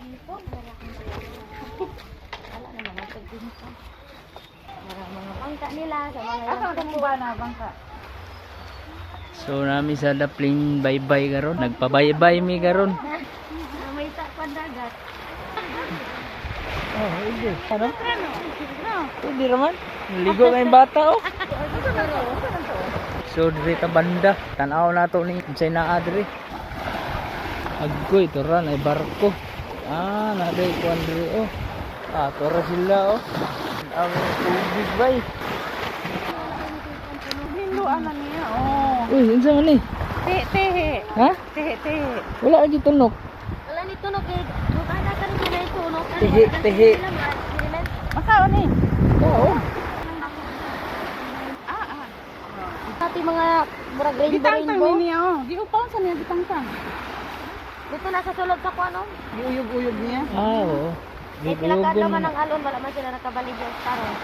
Wala naman ang pagpinsa. Mga bangka nila sa mga Asa ka mong bana bangka? So nami sa Dapling bye-bye karon. Nagpa-bye-bye mi karon. may takpan dagat. Oh, hindi. Ano? Hindi naman. Naligo na yung bata oh. So diri ta banda. Tanaw na to ni unsay naa diri. Agkoy turan ay barko. Naday kuan diri oh. Tora sila oh. Ang tubig bay. Hinduan na niya. Oh. Uy, unsa man ni? Tehe. Ha? Tehe. Wala lagi tunok. Wala ni tunog eh. Dugana ka rin na tunog. Tehe. Masao ni. Oo. Pati mga murag Gitangtang rainbow. niya oh. Giupaw sa niya gitangtang. Dito na sa sulod sa kuano. Giuyog-uyog niya. Oo. May pinagkano man ang alon, wala man sila nakabalig yung taron.